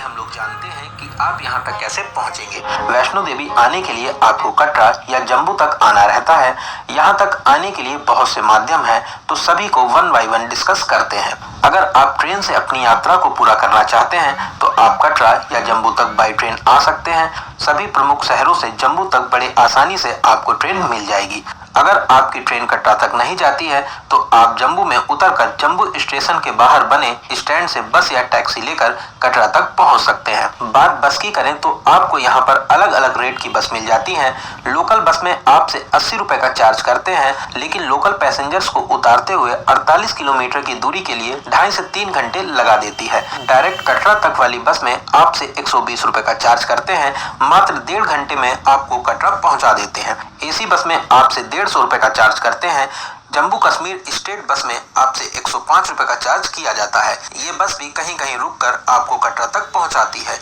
हम लोग जानते हैं कि आप यहाँ तक कैसे पहुँचेंगे। वैष्णो देवी आने के लिए आपको कटरा या जम्मू तक आना रहता है। यहाँ तक आने के लिए बहुत से माध्यम हैं, तो सभी को वन बाय वन डिस्कस करते हैं। अगर आप ट्रेन से अपनी यात्रा को पूरा करना चाहते हैं तो आप कटरा या जम्मू तक बाई ट्रेन आ सकते हैं। सभी प्रमुख शहरों से जम्मू तक बड़े आसानी से आपको ट्रेन मिल जाएगी। अगर आपकी ट्रेन कटरा तक नहीं जाती है तो आप जम्मू में उतरकर जम्मू स्टेशन के बाहर बने स्टैंड से बस या टैक्सी लेकर कटरा तक पहुंच सकते हैं। बात बस की करें तो आपको यहाँ पर अलग अलग रेट की बस मिल जाती हैं। लोकल बस में आपसे 80 रुपए का चार्ज करते हैं, लेकिन लोकल पैसेंजर्स को उतारते हुए 48 किलोमीटर की दूरी के लिए 2.5 से 3 घंटे लगा देती है। डायरेक्ट कटरा तक वाली बस में आपसे 120 रुपए का चार्ज करते हैं। मात्र 1.5 घंटे में आपको कटरा पहुंचा देते हैं। एसी बस में आपसे 150 रुपए का चार्ज करते हैं। जम्मू कश्मीर स्टेट बस में आपसे 105 रुपए का चार्ज किया जाता है। ये बस भी कहीं कहीं रुककर आपको कटरा तक पहुंचाती है।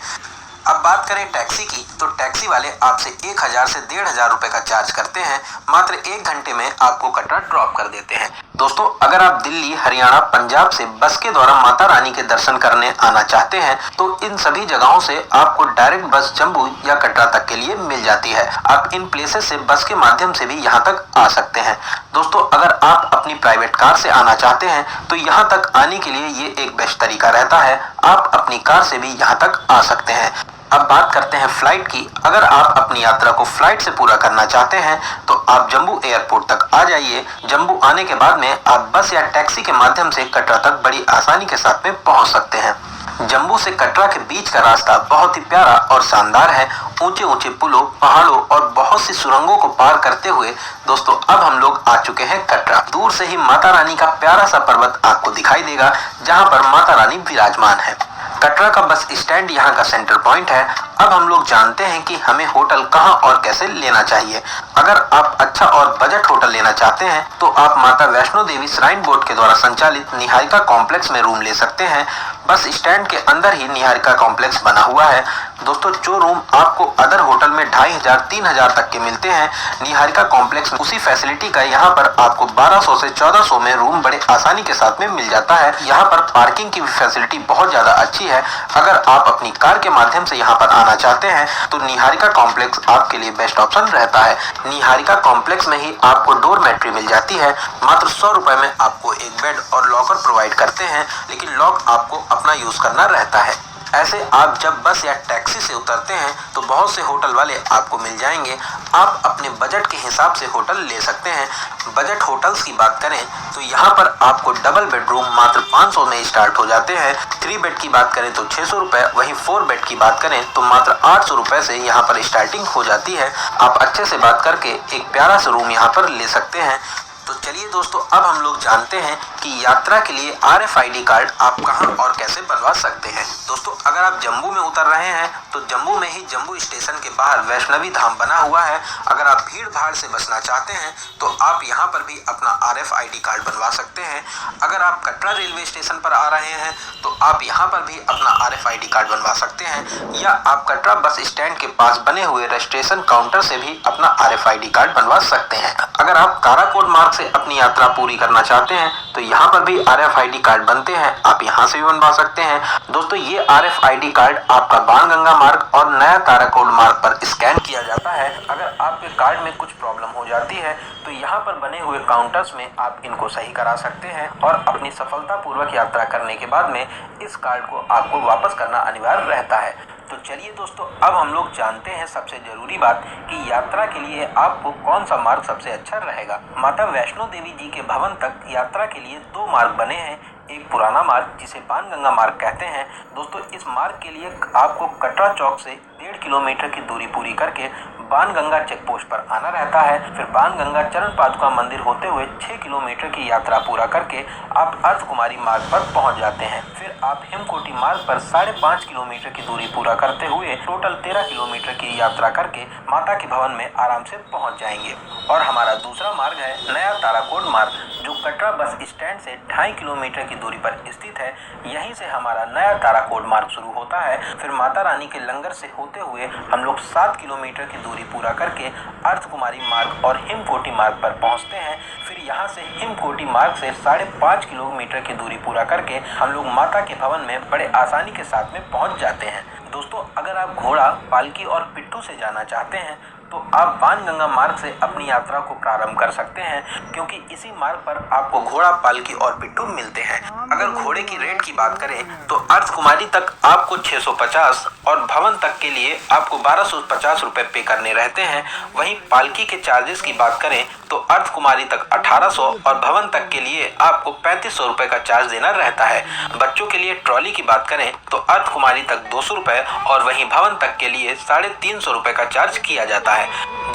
अब बात करें टैक्सी की, तो टैक्सी वाले आपसे 1000 से 1500 रुपए का चार्ज करते हैं। मात्र 1 घंटे में आपको कटरा ड्रॉप कर देते हैं। दोस्तों, अगर आप दिल्ली, हरियाणा, पंजाब से बस के द्वारा माता रानी के दर्शन करने आना चाहते हैं तो इन सभी जगहों से आपको डायरेक्ट बस जम्मू या कटरा तक के लिए मिल जाती है। आप इन प्लेसेस से बस के माध्यम से भी यहाँ तक आ सकते हैं। दोस्तों, अगर आप अपनी प्राइवेट कार से आना चाहते हैं तो यहाँ तक आने के लिए ये एक बेस्ट तरीका रहता है। आप अपनी कार से भी यहाँ तक आ सकते हैं। अब बात करते हैं फ्लाइट की। अगर आप अपनी यात्रा को फ्लाइट से पूरा करना चाहते हैं तो आप जम्मू एयरपोर्ट तक आ जाइए। जम्मू आने के बाद में आप बस या टैक्सी के माध्यम से कटरा तक बड़ी आसानी के साथ में पहुंच सकते हैं। जम्मू से कटरा के बीच का रास्ता बहुत ही प्यारा और शानदार है। ऊंचे ऊंचे पुलों, पहाड़ों और बहुत सी सुरंगों को पार करते हुए दोस्तों अब हम लोग आ चुके हैं कटरा। दूर से ही माता रानी का प्यारा सा पर्वत आपको दिखाई देगा, जहाँ पर माता रानी विराजमान है। कटरा का बस स्टैंड यहाँ का सेंटर पॉइंट है। अब हम लोग जानते हैं कि हमें होटल कहाँ और कैसे लेना चाहिए। अगर आप अच्छा और बजट होटल लेना चाहते हैं तो आप माता वैष्णो देवी श्राइन बोर्ड के द्वारा संचालित निहारिका कॉम्प्लेक्स में रूम ले सकते हैं। बस स्टैंड के अंदर ही निहारिका कॉम्प्लेक्स बना हुआ है। दोस्तों, जो रूम आपको अदर होटल में 2500-3000 तक के मिलते हैं, निहारिका कॉम्प्लेक्स में उसी फैसिलिटी का यहाँ पर आपको 1200 से 1400 में रूम बड़े आसानी के साथ में मिल जाता है। यहाँ पर पार्किंग की फैसिलिटी बहुत ज्यादा अच्छी है। अगर आप अपनी कार के माध्यम से यहाँ पर आना चाहते हैं तो निहारिका कॉम्प्लेक्स आपके लिए बेस्ट ऑप्शन रहता है। निहारिका कॉम्प्लेक्स में ही आपको डोरमेट्री मिल जाती है। मात्र 100 रुपए में आपको एक बेड और लॉकर प्रोवाइड करते हैं, लेकिन लॉक आपको अपना यूज करना रहता है। ऐसे आप जब बस या टैक्सी से उतरते हैं तो बहुत से होटल वाले आपको मिल जाएंगे। आप अपने बजट के हिसाब से होटल ले सकते हैं। बजट होटल्स की बात करें तो यहाँ पर आपको डबल बेडरूम मात्र 500 में स्टार्ट हो जाते हैं। 3 बेड की बात करें तो 600 रुपए, वहीं 4 बेड की बात करें तो मात्र 800 रुपए से यहाँ पर स्टार्टिंग हो जाती है। आप अच्छे से बात करके एक प्यारा सा रूम यहाँ पर ले सकते हैं। तो चलिए दोस्तों, अब हम लोग जानते हैं कि यात्रा के लिए RFID कार्ड आप कहां और कैसे बनवा सकते हैं। दोस्तों, अगर आप जम्मू में उतर रहे हैं तो जम्मू में ही जम्मू स्टेशन के बाहर वैष्णवी धाम बना हुआ है। अगर आप भीड़ भाड़ से बचना चाहते हैं तो आप यहां पर भी अपना RFID कार्ड बनवा सकते हैं। अगर आप कटरा रेलवे स्टेशन पर आ रहे हैं तो आप यहां पर भी अपना RFID कार्ड बनवा सकते हैं, या आप कटरा बस स्टैंड के पास बने हुए रजिस्ट्रेशन काउंटर से भी अपना RFID कार्ड बनवा सकते हैं। अगर आप काराकोट मार्ग से अपनी यात्रा पूरी करना चाहते हैं तो यहाँ पर भी RFID कार्ड बनते हैं, आप यहाँ से भी बनवा सकते हैं। दोस्तों, ये RFID कार्ड आपका बाणगंगा मार्ग और नया ताराकोट मार्ग पर स्कैन किया जाता है। अगर आपके कार्ड में कुछ प्रॉब्लम हो जाती है तो यहाँ पर बने हुए काउंटर्स में आप इनको सही करा सकते हैं और अपनी सफलतापूर्वक यात्रा करने के बाद में इस कार्ड को आपको वापस करना अनिवार्य रहता है। तो चलिए दोस्तों, अब हम लोग जानते हैं सबसे जरूरी बात कि यात्रा के लिए आपको कौन सा मार्ग सबसे अच्छा रहेगा। माता वैष्णो देवी जी के भवन तक यात्रा के लिए 2 मार्ग बने हैं। एक पुराना मार्ग जिसे बाणगंगा मार्ग कहते हैं। दोस्तों, इस मार्ग के लिए आपको कटरा चौक से 1.5 किलोमीटर की दूरी पूरी करके बाणगंगा चेक पोस्ट पर आना रहता है। फिर बाणगंगा चरण पादुका मंदिर होते हुए 6 किलोमीटर की यात्रा पूरा करके आप अर्धकुमारी मार्ग पर पहुंच जाते हैं। फिर आप हिमकोटी मार्ग पर 5.5 किलोमीटर की दूरी पूरा करते हुए टोटल 13 किलोमीटर की यात्रा करके माता के भवन में आराम से पहुंच जाएंगे। और हमारा दूसरा मार्ग है नया ताराकोट मार्ग, जो कटरा बस स्टैंड से 2.5 किलोमीटर की दूरी पर स्थित है। यहीं से हमारा नया ताराकोट मार्ग शुरू होता है। फिर माता रानी के लंगर से होते होते हुए हम लोग 7 किलोमीटर की दूरी पूरा करके अर्धकुमारी मार्ग और हिमकोटी मार्ग पर पहुंचते हैं। फिर यहाँ से हिमकोटी मार्ग से 5.5 किलोमीटर की दूरी पूरा करके हम लोग माता के भवन में बड़े आसानी के साथ में पहुंच जाते हैं। दोस्तों, अगर आप घोड़ा, पालकी और पिट्ठू से जाना चाहते हैं तो आप बाणगंगा मार्ग से अपनी यात्रा को प्रारंभ कर सकते हैं, क्योंकि इसी मार्ग पर आपको घोड़ा, पालकी और पिट्ठू मिलते हैं। अगर घोड़े की रेट की बात करें तो अर्धकुमारी तक आपको 650 और भवन तक के लिए आपको 1250 रुपए पे करने रहते हैं। वहीं पालकी के चार्जेस की बात करें तो अर्धकुमारी तक 1800 और भवन तक के लिए आपको 3500 रुपए का चार्ज देना रहता है। बच्चों के लिए ट्रॉली की बात करें तो अर्धकुमारी तक 200 रुपए और वहीं भवन तक के लिए 350 रुपए का चार्ज किया जाता है।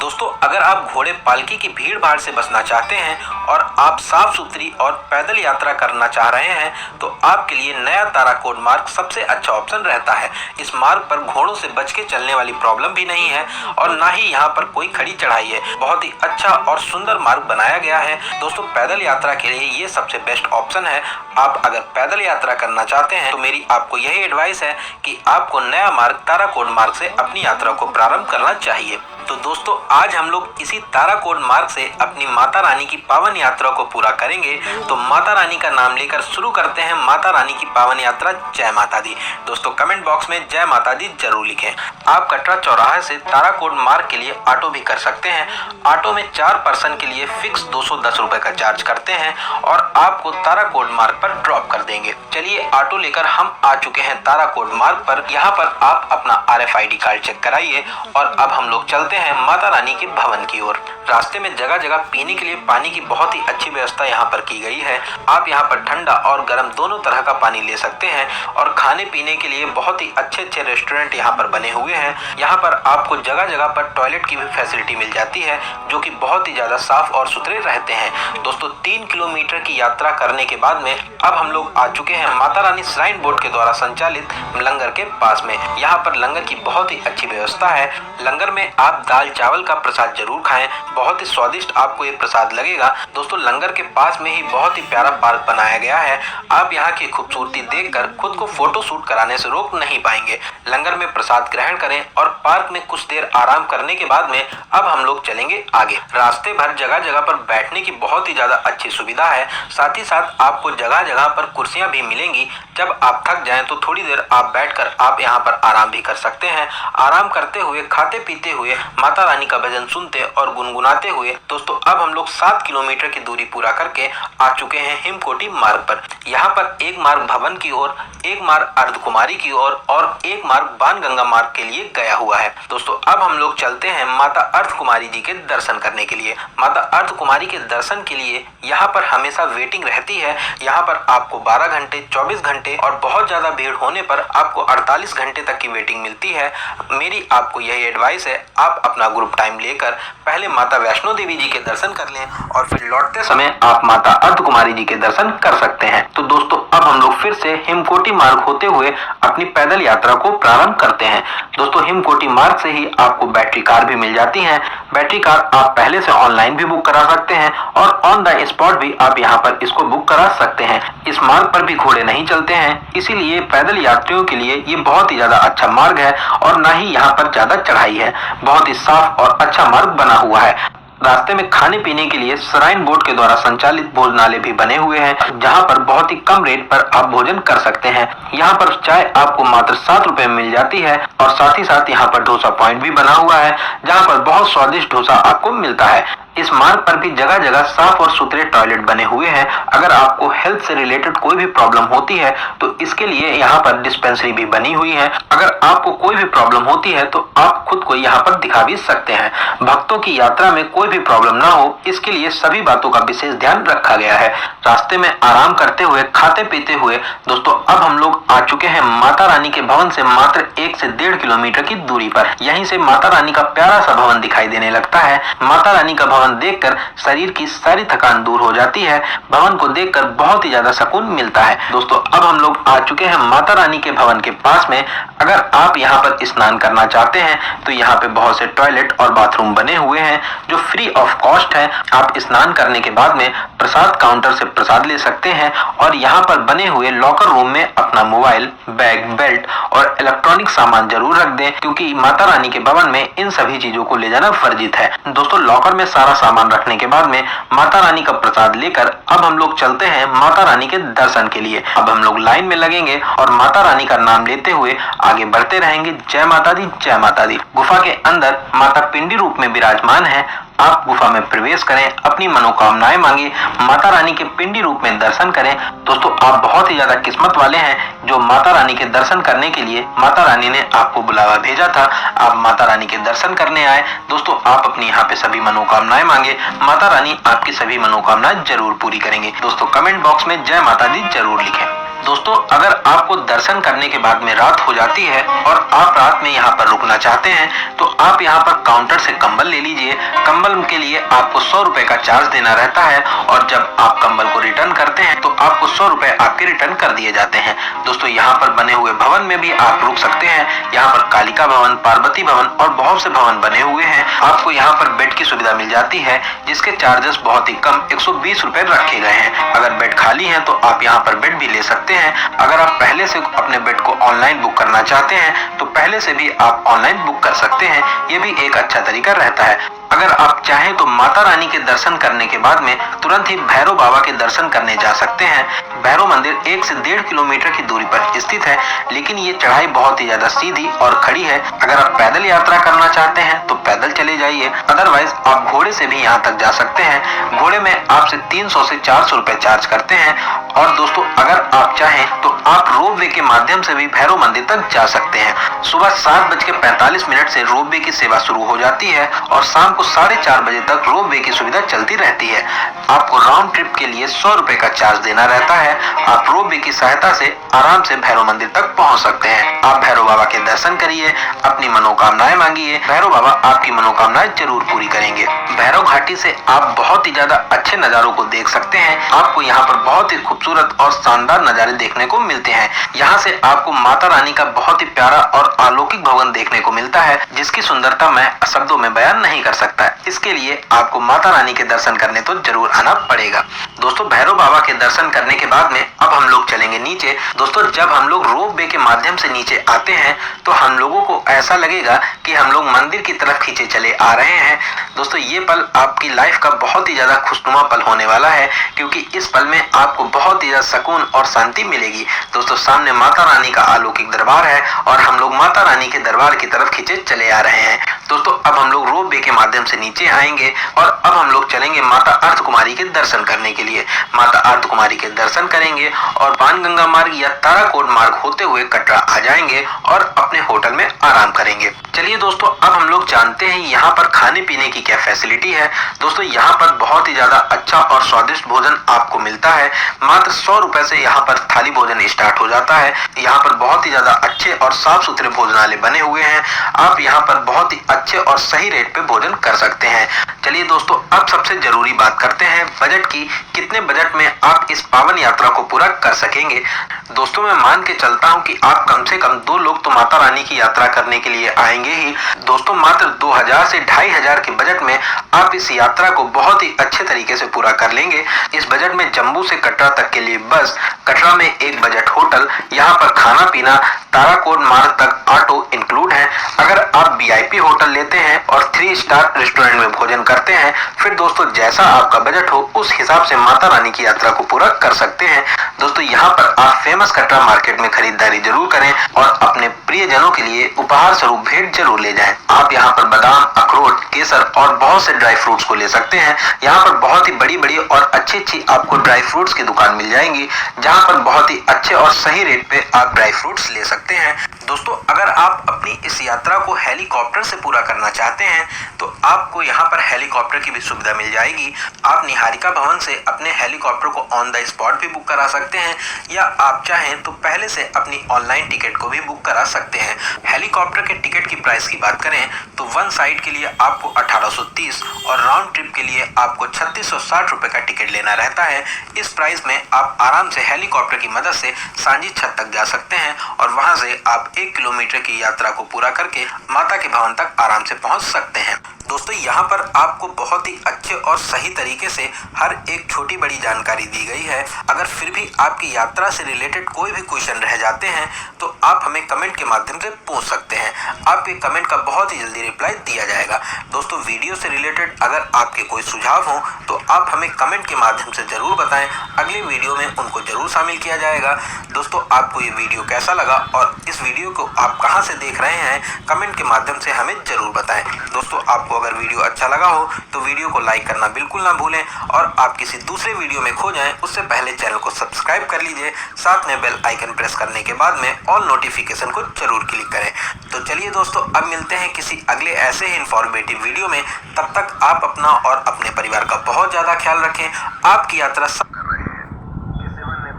दोस्तों, अगर आप घोड़े, पालकी की भीड़ भाड़ से बचना चाहते हैं और आप साफ सुथरी और पैदल यात्रा करना चाह रहे हैं तो आपके लिए नया ताराकोट मार्ग सबसे अच्छा ऑप्शन रहता है। इस मार्ग पर घोड़ों से बच के चलने वाली प्रॉब्लम भी नहीं है और ना ही यहाँ पर कोई खड़ी चढ़ाई है। बहुत ही अच्छा और सुंदर मार्ग बनाया गया है। दोस्तों, पैदल यात्रा के लिए ये सबसे बेस्ट ऑप्शन है। आप अगर पैदल यात्रा करना चाहते हैं तो मेरी आपको यही एडवाइस है कि आपको नया मार्ग ताराकोट मार्ग से अपनी यात्रा को प्रारंभ करना चाहिए। तो दोस्तों, आज हम लोग इसी ताराकोट मार्ग से अपनी माता रानी की पावन यात्रा को पूरा करेंगे। तो माता रानी का नाम लेकर शुरू करते हैं माता रानी की पावन यात्रा। जय माता दी। दोस्तों, कमेंट बॉक्स में जय माता दी जरूर लिखें। आप कटरा चौराहे से ताराकोट मार्ग के लिए ऑटो भी कर सकते हैं। ऑटो में 4 पर्सन के लिए फिक्स 210 रुपए का चार्ज करते हैं और आपको ताराकोट मार्ग पर ड्रॉप कर देंगे। चलिए, ऑटो लेकर हम आ चुके हैं ताराकोट मार्ग पर। यहाँ पर आप अपना RFID कार्ड चेक कराइए और अब हम लोग चलते हैं माता रानी के भवन की ओर। रास्ते में जगह जगह पीने के लिए पानी की बहुत ही अच्छी व्यवस्था यहाँ पर की गई है। आप यहाँ पर ठंडा और गर्म दोनों तरह का पानी ले सकते हैं और खाने पीने के लिए बहुत ही अच्छे अच्छे रेस्टोरेंट यहाँ पर बने हुए हैं। यहाँ पर आपको जगह जगह पर टॉयलेट की भी फैसिलिटी मिल जाती है, जो कि बहुत ही ज्यादा साफ और सुथरे रहते हैं। दोस्तों, 3 किलोमीटर की यात्रा करने के बाद में अब हम लोग आ चुके हैं माता रानी श्राइन बोर्ड के द्वारा संचालित लंगर के पास में। यहाँ पर लंगर की बहुत ही अच्छी व्यवस्था है। लंगर में आप दाल चावल का प्रसाद जरूर खाएं, बहुत ही स्वादिष्ट आपको ये प्रसाद लगेगा। दोस्तों, लंगर के पास में ही बहुत ही प्यारा पार्क बनाया गया है। आप यहाँ की खूबसूरती देखकर खुद को फोटो शूट कराने से रोक नहीं पाएंगे। लंगर में प्रसाद ग्रहण करें और पार्क में कुछ देर आराम करने के बाद में अब हम लोग चलेंगे आगे। रास्ते भर जगह जगह पर बैठने की बहुत ही ज्यादा अच्छी सुविधा है। साथ ही साथ आपको जगह जगह पर कुर्सियां भी मिलेंगी। जब आप थक जाएं तो थोड़ी देर आप बैठकर आप यहाँ पर आराम भी कर सकते हैं। आराम करते हुए, खाते पीते हुए, माता रानी का भजन सुनते और गुनगुनाते हुए दोस्तों अब हम लोग 7 किलोमीटर की दूरी पूरा करके आ चुके हैं हिमकोटी मार्ग पर। यहाँ पर एक मार्ग भवन की ओर, एक मार्ग अर्धकुमारी की ओर और एक मार्ग बाणगंगा मार्ग के लिए गया हुआ है। दोस्तों, अब हम लोग चलते हैं माता अर्धकुमारी जी के दर्शन करने के लिए। माता अर्धकुमारी के दर्शन के लिए यहाँ पर हमेशा वेटिंग रहती है। यहाँ पर आपको 12 घंटे, 24 घंटे और बहुत ज्यादा भीड़ होने पर आपको 48 घंटे तक की वेटिंग मिलती है। मेरी आपको यही एडवाइस है, आप अपना ग्रुप टाइम लेकर पहले माता वैष्णो देवी जी के दर्शन कर लें और फिर लौटते समय आप माता अर्धकुमारी जी के दर्शन कर सकते हैं। तो दोस्तों, अब हम लोग फिर से हिमकोटी मार्ग होते हुए अपनी पैदल यात्रा को प्रारंभ करते हैं। दोस्तों, हिमकोटी मार्ग से ही आपको बैटरी कार भी मिल जाती है। बैटरी कार आप पहले से ऑनलाइन भी बुक करा सकते हैं और ऑन द स्पॉट भी आप यहाँ पर इसको बुक करा सकते हैं। इस मार्ग पर भी घोड़े नहीं चलते हैं, इसीलिए पैदल यात्रियों के लिए ये बहुत ही ज्यादा अच्छा मार्ग है और ना ही यहाँ पर ज्यादा चढ़ाई है। बहुत ही साफ और अच्छा मार्ग बना हुआ है। रास्ते में खाने पीने के लिए श्राइन बोर्ड के द्वारा संचालित भोजनालय भी बने हुए हैं, जहां पर बहुत ही कम रेट पर आप भोजन कर सकते हैं। यहां पर चाय आपको मात्र 7 रुपए में मिल जाती है और साथ ही साथ यहां पर डोसा पॉइंट भी बना हुआ है, जहां पर बहुत स्वादिष्ट डोसा आपको मिलता है। इस मार्ग पर भी जगह जगह साफ और सुथरे टॉयलेट बने हुए हैं। अगर आपको हेल्थ से रिलेटेड कोई भी प्रॉब्लम होती है तो इसके लिए यहाँ पर डिस्पेंसरी भी बनी हुई है। अगर आपको कोई भी प्रॉब्लम होती है तो आप खुद को यहाँ पर दिखा भी सकते हैं। भक्तों की यात्रा में कोई भी प्रॉब्लम ना हो, इसके लिए सभी बातों का विशेष ध्यान रखा गया है। रास्ते में आराम करते हुए, खाते पीते हुए दोस्तों अब हम लोग आ चुके हैं माता रानी के भवन से मात्र 1 से 1.5 किलोमीटर की दूरी पर। यहीं से माता रानी का प्यारा सा भवन दिखाई देने लगता है। माता रानी का भवन भवन देखकर शरीर की सारी थकान दूर हो जाती है। भवन को देखकर बहुत ही ज्यादा सुकून मिलता है। दोस्तों अब हम लोग आ चुके हैं माता रानी के भवन के पास में। अगर आप यहाँ पर स्नान करना चाहते हैं तो यहाँ पे बहुत से टॉयलेट और बाथरूम बने हुए हैं जो फ्री ऑफ कॉस्ट है। आप स्नान करने के बाद में प्रसाद काउंटर से प्रसाद ले सकते हैं और यहाँ पर बने हुए लॉकर रूम में अपना मोबाइल, बैग, बेल्ट और इलेक्ट्रॉनिक सामान जरूर रख दें, क्योंकि माता रानी के भवन में इन सभी चीजों को ले जाना वर्जित है। दोस्तों लॉकर में सारा सामान रखने के बाद में माता रानी का प्रसाद लेकर अब हम लोग चलते हैं माता रानी के दर्शन के लिए। अब हम लोग लाइन में लगेंगे और माता रानी का नाम लेते हुए आगे बढ़ते रहेंगे। जय माता दी, जय माता दी। गुफा के अंदर माता पिंडी रूप में विराजमान है। आप गुफा में प्रवेश करें, अपनी मनोकामनाएं मांगे, माता रानी के पिंडी रूप में दर्शन करें। दोस्तों आप बहुत ही ज्यादा किस्मत वाले हैं जो माता रानी के दर्शन करने के लिए माता रानी ने आपको बुलावा भेजा था। आप माता रानी के दर्शन करने आए। दोस्तों आप अपनी यहाँ पे सभी मनोकामनाएं मांगे, माता रानी आपकी सभी मनोकामनाएं जरूर पूरी करेंगे। दोस्तों कमेंट बॉक्स में जय माता दी जरूर लिखें। दोस्तों अगर आपको दर्शन करने के बाद में रात हो जाती है और आप रात में यहाँ पर रुकना चाहते हैं तो आप यहाँ पर काउंटर से कंबल ले लीजिए। कंबल के लिए आपको 100 रुपए का चार्ज देना रहता है और जब आप कंबल को रिटर्न करते हैं तो आपको 100 रुपए आपके रिटर्न कर दिए जाते हैं। दोस्तों यहाँ पर बने हुए भवन में भी आप रुक सकते हैं। यहाँ पर कालिका भवन, पार्वती भवन और बहुत से भवन बने हुए हैं। आपको यहाँ पर बेड की सुविधा मिल जाती है जिसके चार्जेस बहुत ही कम 120 रुपए रखे गए हैं। अगर बेड खाली है तो आप यहाँ पर बेड भी ले सकते हैं। अगर आप पहले से अपने बेड को ऑनलाइन बुक करना चाहते हैं तो पहले से भी आप ऑनलाइन बुक कर सकते हैं। ये भी एक अच्छा तरीका रहता है। अगर आप चाहें तो माता रानी के दर्शन करने के बाद में तुरंत ही भैरव बाबा के दर्शन करने जा सकते हैं। भैरव मंदिर 1 से 1.5 किलोमीटर की दूरी पर स्थित है, लेकिन ये चढ़ाई बहुत ही ज्यादा सीधी और खड़ी है। अगर आप पैदल यात्रा करना चाहते हैं तो पैदल चले जाइए, अदरवाइज आप घोड़े से भी यहाँ तक जा सकते हैं। घोड़े में आपसे 300 से 400 रुपए चार्ज करते हैं। और दोस्तों अगर आप चाहें तो आप रोपवे के माध्यम से भी भैरव मंदिर तक जा सकते हैं। सुबह 7:45 से रोपवे की सेवा शुरू हो जाती है और शाम को 4:30 बजे तक रोपवे की सुविधा चलती रहती है। आपको राउंड ट्रिप के लिए 100 रुपए का चार्ज देना रहता है। आप रोपवे की सहायता से आराम से भैरव मंदिर तक पहुंच सकते हैं। आप भैरव बाबा के दर्शन करिए, अपनी मनोकामनाएं मांगिए, भैरव बाबा आपकी मनोकामनाएं जरूर पूरी करेंगे। भैरव घाटी से आप बहुत ही ज्यादा अच्छे नजारों को देख सकते हैं। आपको यहाँ पर बहुत ही खूबसूरत और शानदार नजारे देखने को मिलते हैं। यहाँ से आपको माता रानी का बहुत ही प्यारा और अलौकिक भवन देखने को मिलता है जिसकी सुंदरता मैं शब्दों में बयान नहीं कर सकता। इसके लिए आपको माता रानी के दर्शन करने तो जरूर आना पड़ेगा। दोस्तों भैरव बाबा के दर्शन करने के बाद में अब हम लोग चलेंगे नीचे। दोस्तों जब हम लोग रोपवे के माध्यम से नीचे आते हैं तो हम लोगों को ऐसा लगेगा कि हम लोग मंदिर की तरफ खींचे चले आ रहे हैं। दोस्तों ये पल आपकी लाइफ का बहुत ही ज्यादा खुशनुमा पल होने वाला है, क्योंकि इस पल में आपको बहुत ही ज्यादा सुकून और शांति मिलेगी। दोस्तों सामने माता रानी का अलौकिक दरबार है और हम लोग माता रानी के दरबार की तरफ खींचे चले आ रहे हैं। दोस्तों अब हम लोग रोपवे के माध्यम से नीचे आएंगे और अब हम लोग चलेंगे माता अर्धकुमारी के दर्शन करने के लिए। माता अर्धकुमारी के दर्शन करेंगे और बाणगंगा मार्ग या ताराकोट मार्ग होते हुए कटरा आ जाएंगे और अपने होटल में आराम करेंगे। चलिए दोस्तों अब हम लोग जानते हैं यहाँ पर खाने पीने की क्या फैसिलिटी है। दोस्तों यहाँ पर बहुत ही ज्यादा अच्छा और स्वादिष्ट भोजन आपको मिलता है। मात्र 100 रुपए से यहाँ पर थाली भोजन स्टार्ट हो जाता है। यहाँ पर बहुत ही ज्यादा अच्छे और साफ सुथरे भोजनालय बने हुए हैं। आप यहाँ पर बहुत ही अच्छे और सही रेट पे भोजन कर सकते हैं। चलिए दोस्तों अब सबसे जरूरी बात करते हैं बजट की। कितने बजट में आप इस पावन यात्रा को पूरा कर सकेंगे। दोस्तों मैं मान के चलता हूँ कि आप कम से कम 2 लोग तो माता रानी की यात्रा करने के लिए आएंगे ही। दोस्तों मात्र 2000 से 2500 के बजट में आप इस यात्रा को बहुत ही अच्छे तरीके से पूरा कर लेंगे। इस बजट में जम्मू से कटरा तक के लिए बस, कटरा में एक बजट होटल, यहाँ पर खाना पीना, ताराकोट मार्ग तक ऑटो इंक्लूड है। अगर आप VIP होटल लेते हैं और 3 स्टार रेस्टोरेंट में भोजन करते हैं, फिर दोस्तों जैसा आपका बजट हो उस हिसाब से माता रानी की यात्रा को पूरा कर सकते हैं। दोस्तों यहाँ पर आप फेमस कटरा मार्केट में खरीदारी जरूर करें और अपने प्रियजनों के लिए उपहार स्वरूप भेंट जरूर ले जाएं। आप यहाँ पर बादाम, अखरोट, केसर और बहुत से ड्राई फ्रूट्स को ले सकते हैं। यहाँ पर बहुत ही बड़ी बड़ी और अच्छी आपको ड्राई फ्रूट्स की दुकान मिल जाएंगी, जहाँ पर बहुत ही अच्छे और सही रेट पे आप ड्राई फ्रूट्स ले सकते हैं। दोस्तों अगर आप अपनी इस इस यात्रा को हेलीकॉप्टर से पूरा करना चाहते हैं तो आपको यहाँ पर हेलीकॉप्टर की भी सुविधा मिल जाएगी। आप निहारिका भवन से अपने हेलीकॉप्टर को ऑन द स्पॉट भी बुक करा सकते हैं या आप चाहें तो पहले से अपनी ऑनलाइन टिकट को भी बुक करा सकते हैं। हेलीकॉप्टर के टिकट की प्राइस की बात करें तो वन साइड के लिए आपको 1830 और राउंड ट्रिप के लिए आपको 3660 रुपए का टिकट लेना रहता है। इस प्राइस में आप आराम से हेलीकॉप्टर की मदद से सांझी छत तक जा सकते हैं और वहां से आप 1 किलोमीटर की यात्रा को पूरा करके माता के भवन तक आराम से पहुंच सकते हैं। दोस्तों यहाँ पर आपको बहुत ही अच्छे और सही तरीके से हर एक छोटी बड़ी जानकारी दी गई है। अगर फिर भी आपकी यात्रा से रिलेटेड कोई भी क्वेश्चन रह जाते हैं तो आप हमें कमेंट के माध्यम से पूछ सकते हैं। आपके कमेंट का बहुत ही जल्दी रिप्लाई दिया जाएगा। दोस्तों वीडियो से रिलेटेड अगर आपके कोई सुझाव हो तो आप हमें कमेंट के माध्यम से जरूर बताएं, अगले वीडियो में उनको जरूर शामिल किया जाएगा। दोस्तों आपको ये वीडियो कैसा लगा और इस वीडियो को आप कहां से देख रहे हैं कमेंट के माध्यम से हमें जरूर बताएं। दोस्तों आपको अगर वीडियो अच्छा लगा हो तो वीडियो को लाइक करना बिल्कुल ना भूलें और आप किसी दूसरे वीडियो में खो जाएं उससे पहले चैनल को सब्सक्राइब कर लीजिए, साथ में बेल आइकन प्रेस करने के बाद में ऑल नोटिफिकेशन को जरूर क्लिक करें। तो चलिए दोस्तों अब मिलते हैं किसी अगले ऐसे ही इंफॉर्मेटिव वीडियो में। तब तक आप अपना और अपने परिवार का बहुत ज्यादा ख्याल रखें। आपकी यात्रा